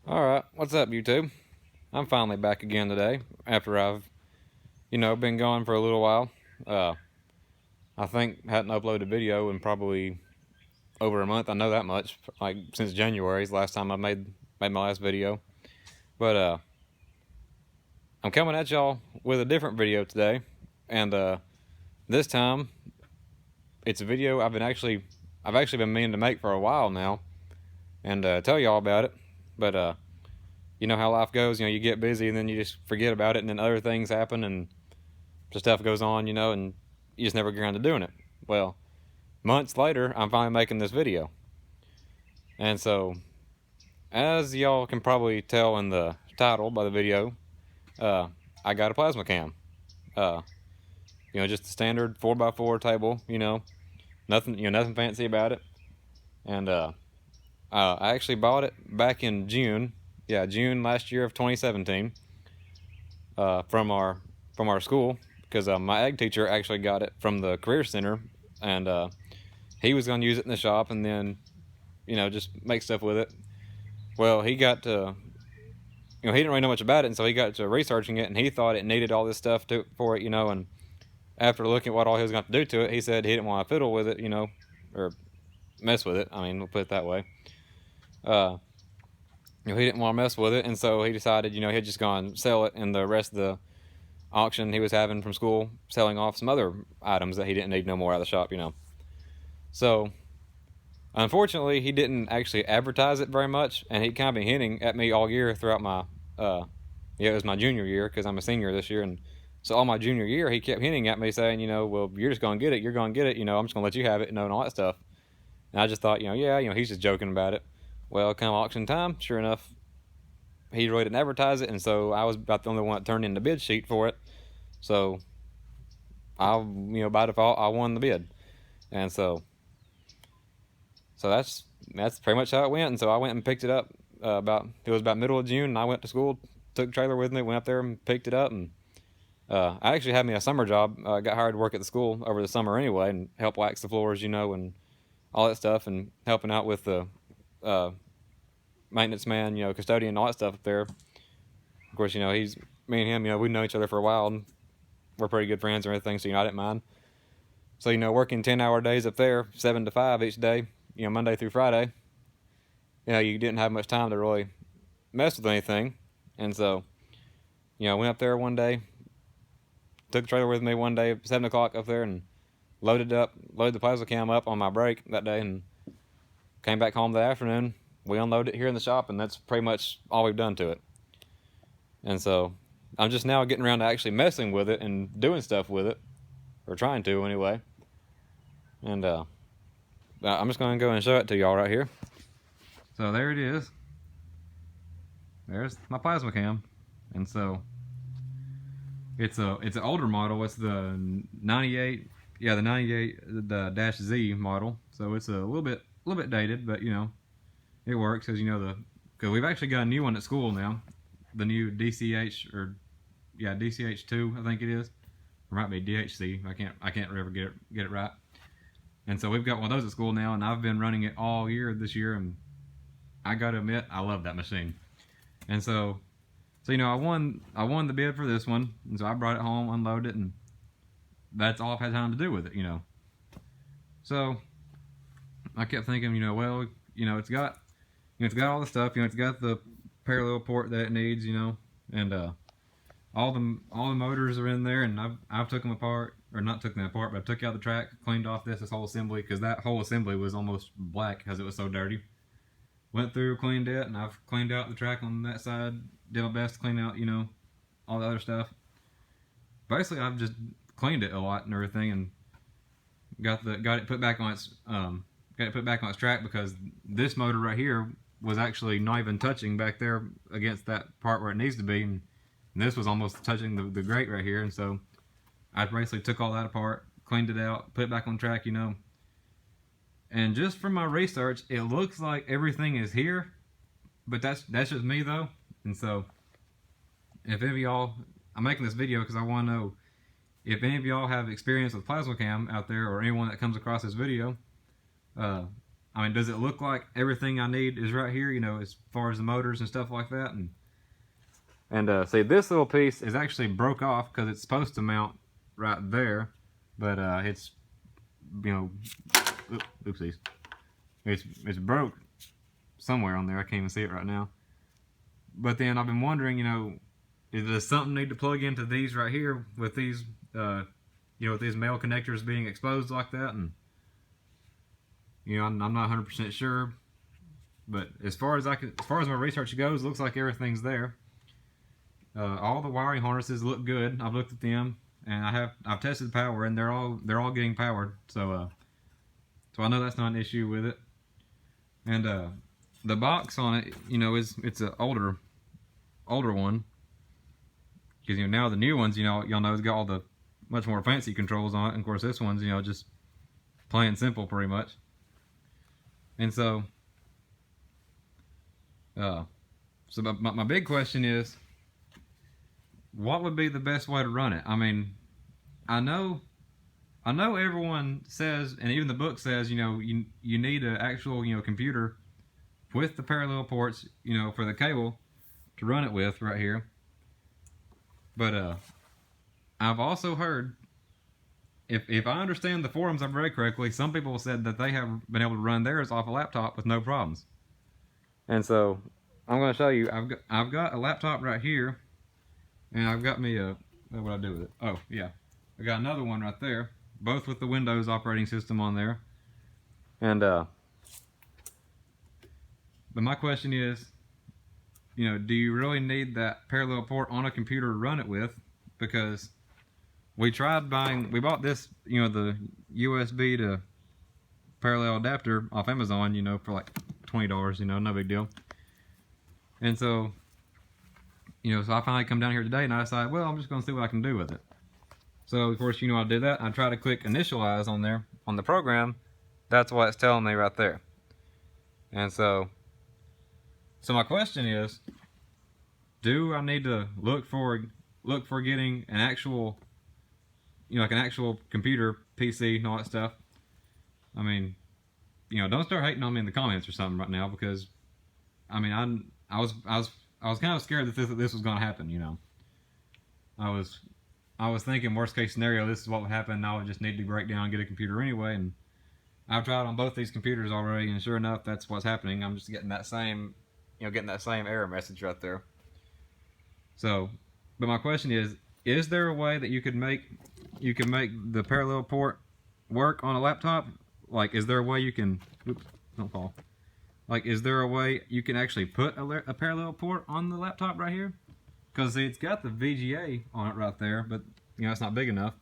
Alright, what's up YouTube? I'm finally back again today after I've, been gone for a little while. Uh, I think hadn't uploaded a video in probably over a month. I know that much. Like since January is the last time I made my last video. But I'm coming at y'all with a different video today, and this time it's a video I've actually been meaning to make for a while now, and tell y'all about it. But you know how life goes. You get busy and then you just forget about it, and then other things happen and stuff goes on, and you just never get around to doing it. Well, months later, I'm finally making this video. And so, as y'all can probably tell in the title by the video, uh, I got a Plasmacam. Uh, just a standard 4x4 table, nothing fancy about it. And I actually bought it back in June. Yeah, June last year of 2017. From our school, because my ag teacher actually got it from the career center, and he was going to use it in the shop and then just make stuff with it. Well, he got to he didn't really know much about it, and so he got to researching it, and he thought it needed all this stuff for it, and after looking at what all he was going to do to it, he said he didn't want to fiddle with it, or mess with it. I mean, we'll put it that way. He didn't want to mess with it, and so he decided he'd just go and sell it, and the rest of the auction he was having from school, selling off some other items that he didn't need no more out of the shop, So, unfortunately, he didn't actually advertise it very much, and he'd kind of been hinting at me all year throughout my, it was my junior year, because I'm a senior this year, and so all my junior year, he kept hinting at me saying, well, you're just going to get it, I'm just going to let you have it, and all that stuff. And I just thought, he's just joking about it. Well, come auction time, sure enough, he really didn't advertise it, and so I was about the only one that turned in the bid sheet for it. So by default, I won the bid, and so that's pretty much how it went. And so I went and picked it up it was about middle of June, and I went to school, took the trailer with me, went up there and picked it up, and I actually had me a summer job. Got hired to work at the school over the summer anyway, and help wax the floors, and all that stuff, and helping out with the maintenance man, custodian, all that stuff up there. Of course, he's me and him, we've known each other for a while, and we're pretty good friends and everything, so I didn't mind. So working 10-hour days up there, 7 to 5 each day, Monday through Friday, you didn't have much time to really mess with anything. And so I went up there one day, took the trailer with me one day at 7 o'clock up there, and loaded the Plasmacam up on my break that day, and came back home that afternoon. We unloaded it here in the shop, and that's pretty much all we've done to it. And so I'm just now getting around to actually messing with it and doing stuff with it, or trying to anyway. And I'm just going to go and show it to y'all right here. So there it is. There's my Plasmacam. And so it's an older model. It's the 98, the 98 the -Z model. So it's a little bit dated, but it works because because we've actually got a new one at school now. The new DCH, or DCH2, I think it is, or might be DHC. I can't ever get it right. And so we've got one of those at school now, and I've been running it all year this year, and I got to admit, I love that machine. And so I won the bid for this one, and so I brought it home, unloaded it, and that's all I've had time to do with it, So I kept thinking, well, it's got all the stuff, it's got the parallel port that it needs, and all the motors are in there, and I've took them apart, or not took them apart, but I took out the track, cleaned off this whole assembly, because that whole assembly was almost black because it was so dirty. Went through, cleaned it, and I've cleaned out the track on that side, did my best to clean out, all the other stuff. Basically, I've just cleaned it a lot and everything, and got it put back on its track, because this motor right here was actually not even touching back there against that part where it needs to be, and this was almost touching the grate right here. And so I basically took all that apart, cleaned it out, put it back on track, and just from my research, it looks like everything is here, but that's just me though. And so if any of y'all, I'm making this video because I want to know if any of y'all have experience with Plasmacam out there, or anyone that comes across this video. I mean, does it look like everything I need is right here, you know, as far as the motors and stuff like that? And see, this little piece is actually broke off because it's supposed to mount right there, but it's, you know, oopsies, it's broke somewhere on there. I can't even see it right now. But then I've been wondering, you know, does something need to plug into these right here with these, you know, with these male connectors being exposed like that? And you know, I'm not 100% sure, but as far as my research goes, it looks like everything's there. All the wiring harnesses look good. I've looked at them, and I've tested the power, and they're all getting powered. So I know that's not an issue with it. And the box on it, you know, it's an older one, because you know now the new ones, you know, y'all know it's got all the much more fancy controls on it. And of course, this one's, you know, just plain and simple, pretty much. And so, so my big question is, what would be the best way to run it? I mean, I know everyone says, and even the book says, you know, you need an actual, you know, computer with the parallel ports, you know, for the cable to run it with right here. But I've also heard, if I understand the forums I've read correctly, some people said that they have been able to run theirs off a laptop with no problems. And so I'm going to show you. I've got a laptop right here, and I've got me what do I do with it? Oh yeah, I got another one right there, both with the Windows operating system on there. And but my question is, you know, do you really need that parallel port on a computer to run it with? Because we bought this, you know, the USB to parallel adapter off Amazon, you know, for like $20, you know, no big deal. And so, you know, so I finally come down here today and I decided, well, I'm just going to see what I can do with it. So, of course, you know, I did that. I try to click initialize on there on the program. That's what it's telling me right there. And so my question is, do I need to look for getting an actual, you know, like an actual computer, PC, and all that stuff? I mean, you know, don't start hating on me in the comments or something right now, because, I mean, I was kind of scared that this was going to happen. You know, I was thinking worst case scenario, this is what would happen. I would just need to break down and get a computer anyway. And I've tried on both these computers already, and sure enough, that's what's happening. I'm just getting that same, you know, getting that same error message right there. So, but my question is there a way that you could make the parallel port work on a laptop? Like, is there a way you can, oops, don't fall. Like, is there a way you can actually put a parallel port on the laptop right here? Because see, it's got the VGA on it right there, but you know, it's not big enough.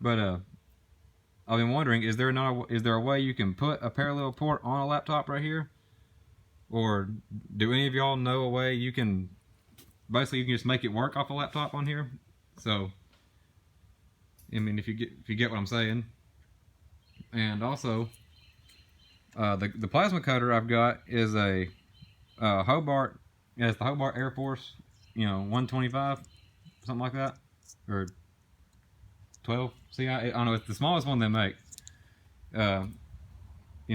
But I've been wondering, is there a way you can put a parallel port on a laptop right here? Or do any of y'all know a way you can basically just make it work off a laptop on here? So, I mean, if you get what I'm saying. And also, the plasma cutter I've got is a Hobart. Yeah, it's the Hobart Air Force, you know, 125, something like that, or 12. See, I don't know. It's the smallest one they make. You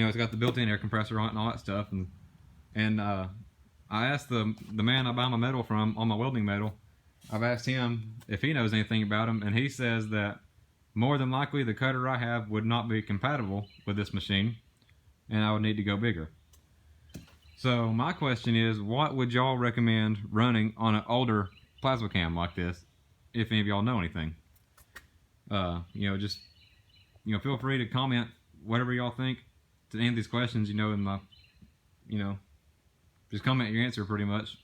know, it's got the built-in air compressor on it and all that stuff. And I asked the man I buy my metal from on my welding metal. I've asked him if he knows anything about them, and he says that more than likely the cutter I have would not be compatible with this machine, and I would need to go bigger. So my question is, what would y'all recommend running on an older Plasmacam like this, if any of y'all know anything? You know, just, you know, feel free to comment whatever y'all think to any of these questions, you know, in my, you know, just comment your answer pretty much,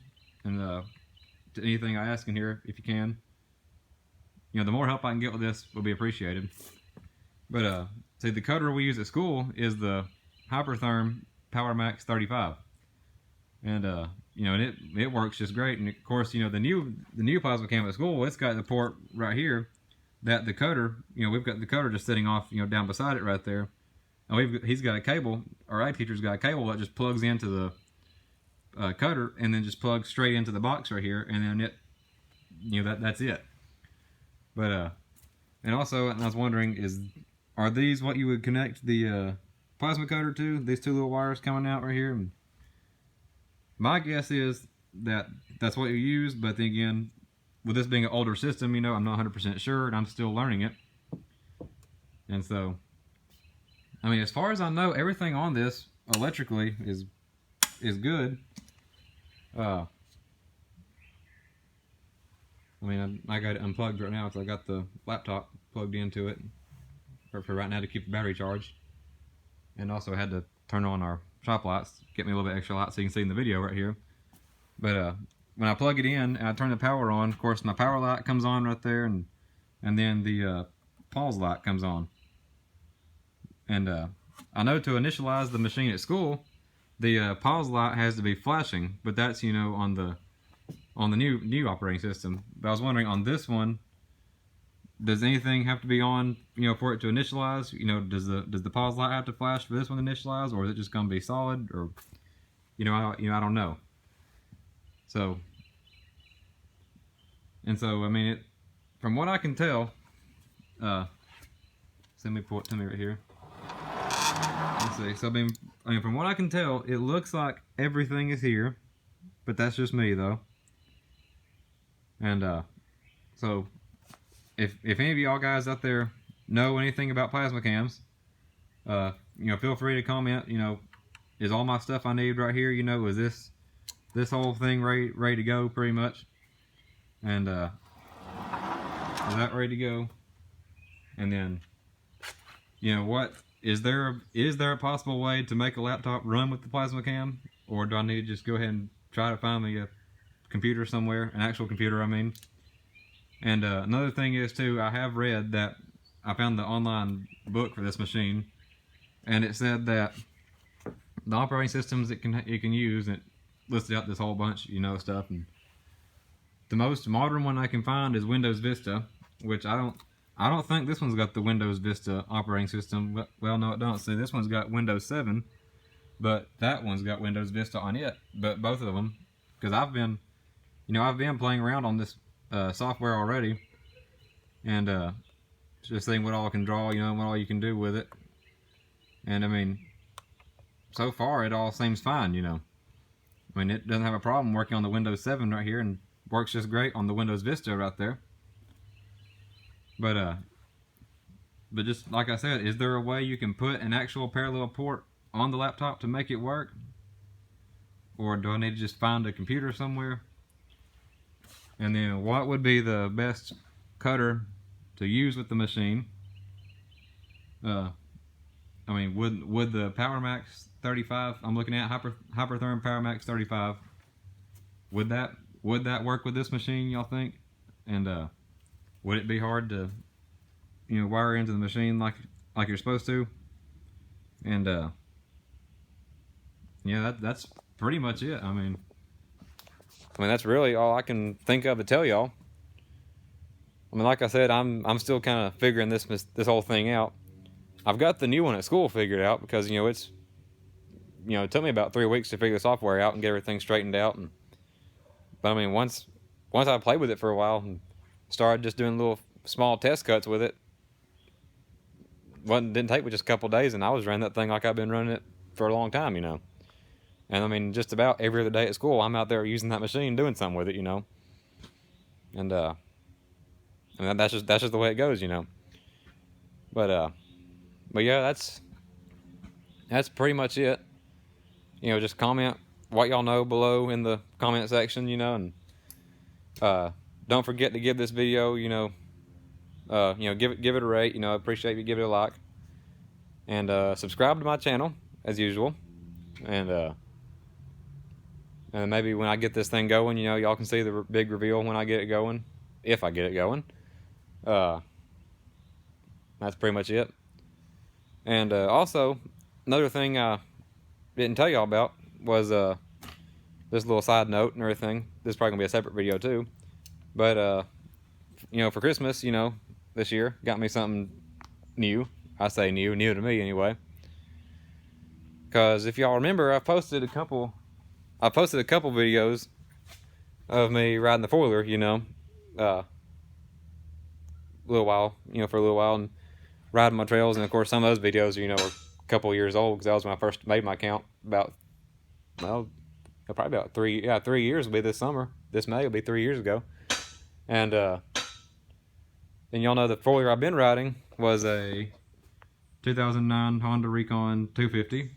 and to anything I ask in here, if you can. You know, the more help I can get with this will be appreciated. But see, the cutter we use at school is the Hypertherm PowerMax 35, and you know, and it works just great. And of course, you know, the new Plasmacam at school, it's got the port right here that the cutter, you know, we've got the cutter just sitting off, you know, down beside it right there, and he's got a cable, our ag teacher's got a cable that just plugs into the cutter and then just plugs straight into the box right here, and then it, you know, that's it. But and also, I was wondering, are these what you would connect the plasma cutter too. These two little wires coming out right here. And my guess is that that's what you use, but then again, with this being an older system, you know, I'm not 100% sure, and I'm still learning it. And so, I mean, as far as I know, everything on this electrically is good. I mean, I got it unplugged right now because I got the laptop plugged into it for right now to keep the battery charged. And also had to turn on our shop lights, get me a little bit extra light so you can see in the video right here. But when I plug it in and I turn the power on, of course my power light comes on right there, and then the pause light comes on. And I know to initialize the machine at school, the pause light has to be flashing, but that's, you know, on the new operating system. But I was wondering, on this one, does anything have to be on, you know, for it to initialize? You know, does the pause light have to flash for this one to initialize, or is it just going to be solid? Or, you know, I don't know. So, and so, I mean, from what I can tell, let me pull it to me right here. Let's see. So, I mean, from what I can tell, it looks like everything is here, but that's just me, though. And so, if any of y'all guys out there know anything about Plasmacams, you know, feel free to comment. You know, is all my stuff I need right here? You know, is this whole thing ready to go, pretty much? And is that ready to go? And then, you know, what is there a possible way to make a laptop run with the Plasmacam, or do I need to just go ahead and try to find me a computer somewhere, an actual computer, I mean? And another thing is too, I have read that I found the online book for this machine, and it said that the operating systems it can use, and it listed out this whole bunch, you know, stuff. And the most modern one I can find is Windows Vista, which I don't think this one's got the Windows Vista operating system. Well, no, it don't. See, this one's got Windows 7, but that one's got Windows Vista on it. But both of them, because I've been playing around on this software already, and just seeing what all I can draw, you know, what all you can do with it. And I mean, so far it all seems fine, you know. I mean, it doesn't have a problem working on the Windows 7 right here, and works just great on the Windows Vista right there. But just like I said, is there a way you can put an actual parallel port on the laptop to make it work? Or do I need to just find a computer somewhere? And then what would be the best cutter to use with the machine? I mean, would the PowerMax 35, I'm looking at Hypertherm PowerMax 35, would that work with this machine, y'all think? And would it be hard to, you know, wire into the machine like you're supposed to? And yeah, that's pretty much it. I mean, that's really all I can think of to tell y'all. I mean, like I said, I'm still kind of figuring this whole thing out. I've got the new one at school figured out because, you know, it took me about 3 weeks to figure the software out and get everything straightened out. But I mean, once I played with it for a while and started just doing little small test cuts with it, didn't take me just a couple days, and I was running that thing like I've been running it for a long time, you know. And I mean, just about every other day at school, I'm out there using that machine, doing something with it, you know. And that's just the way it goes, you know. But yeah, that's pretty much it. You know, just comment what y'all know below in the comment section, you know, and don't forget to give this video, you know, give it a rate. You know, I appreciate you give it a like, and subscribe to my channel as usual, and maybe when I get this thing going, you know, y'all can see the big reveal when I get it going, if I get it going. That's pretty much it. And also, another thing I didn't tell y'all about was this little side note and everything. This is probably gonna be a separate video too. But you know, for Christmas, you know, this year got me something new. I say new to me anyway. Because if y'all remember, I posted a couple videos of me riding the four-wheeler, you know, for a little while, and riding my trails. And of course, some of those videos, you know, are couple years old, because that was when I first made my account. About, well, probably about 3 years will be this summer. This May will be 3 years ago. And y'all know the four-wheeler I've been riding was a 2009 Honda Recon 250.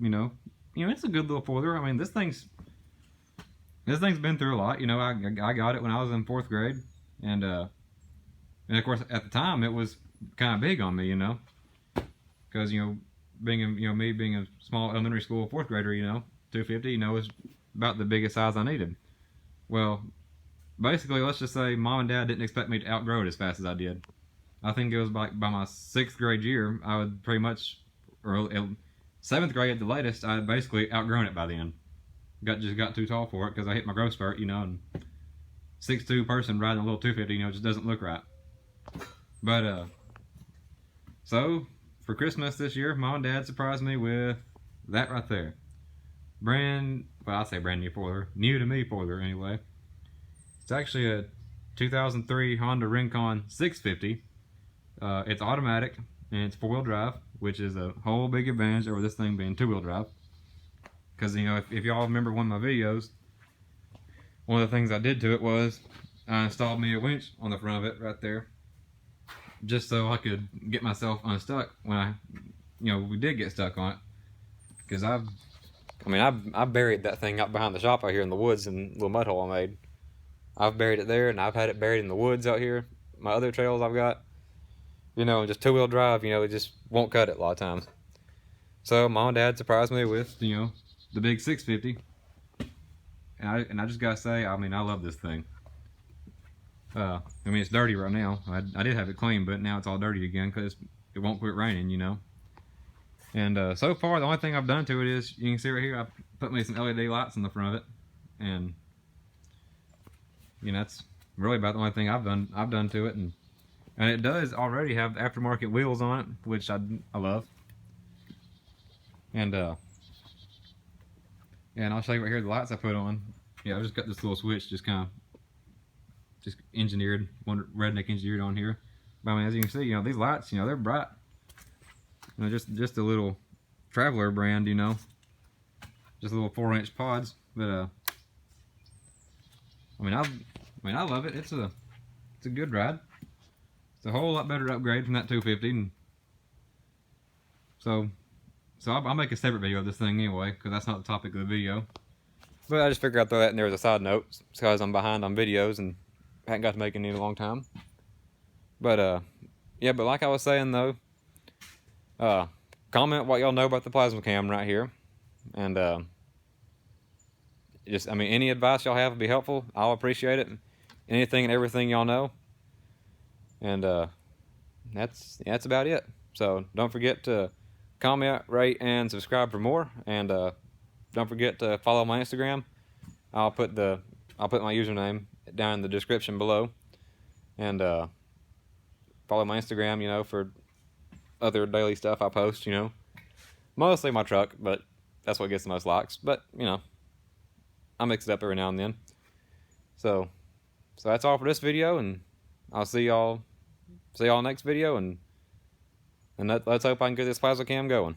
You know, it's a good little four-wheeler. I mean, this thing's been through a lot. You know, I got it when I was in 4th grade, and of course at the time it was kind of big on me, you know, because me being a small elementary school 4th grader, 250, was about the biggest size I needed. Well, basically, let's just say Mom and Dad didn't expect me to outgrow it as fast as I did. I think it was by my 6th grade year, I would pretty much, or 7th grade at the latest, I had basically outgrown it by then. Just got too tall for it because I hit my growth spurt, and 6'2" person riding a little 250, just doesn't look right. But so for Christmas this year, Mom and Dad surprised me with that right there. I say brand new four-wheeler, new to me four-wheeler anyway. It's actually a 2003 Honda Recon 650. It's automatic and it's 4-wheel drive, which is a whole big advantage over this thing being 2-wheel drive. Because if y'all remember one of my videos, one of the things I did to it was I installed me a winch on the front of it right there, just so I could get myself unstuck when we did get stuck on it. Because I buried that thing up behind the shop out here in the woods in a little mud hole I made. I've buried it there, and I've had it buried in the woods out here. My other trails I've got, just 2-wheel drive, it just won't cut it a lot of times. So Mom and Dad surprised me with, the big 650. And I just gotta say, I love this thing. It's dirty right now. I did have it clean, but now it's all dirty again because it won't quit raining, And so far, the only thing I've done to it is, you can see right here, I put me some LED lights in the front of it, and that's really about the only thing I've done to it. And it does already have aftermarket wheels on it, which I love. And I'll show you right here the lights I put on. Yeah, I just got this little switch, just engineered, one redneck engineered on here. But as you can see, these lights, they're bright. Just a little Traveler brand, just little 4-inch pods. But I love it. It's a good ride. It's a whole lot better upgrade from that 250. And so I'll make a separate video of this thing anyway, because that's not the topic of the video. But I just figured I'd throw that in there as a side note, because I'm behind on videos and haven't got to make any in a long time. But yeah, but like I was saying though, comment what y'all know about the Plasmacam right here, and any advice y'all have would be helpful. I'll appreciate it. Anything and everything y'all know, and that's about it. So don't forget to comment, rate, and subscribe for more, and don't forget to follow my Instagram. I'll put my username down in the description below, and follow my Instagram, for other daily stuff I post, mostly my truck, but that's what gets the most likes. But I mix it up every now and then. So that's all for this video, and I'll see y'all next video, and let's hope I can get this Plasmacam going.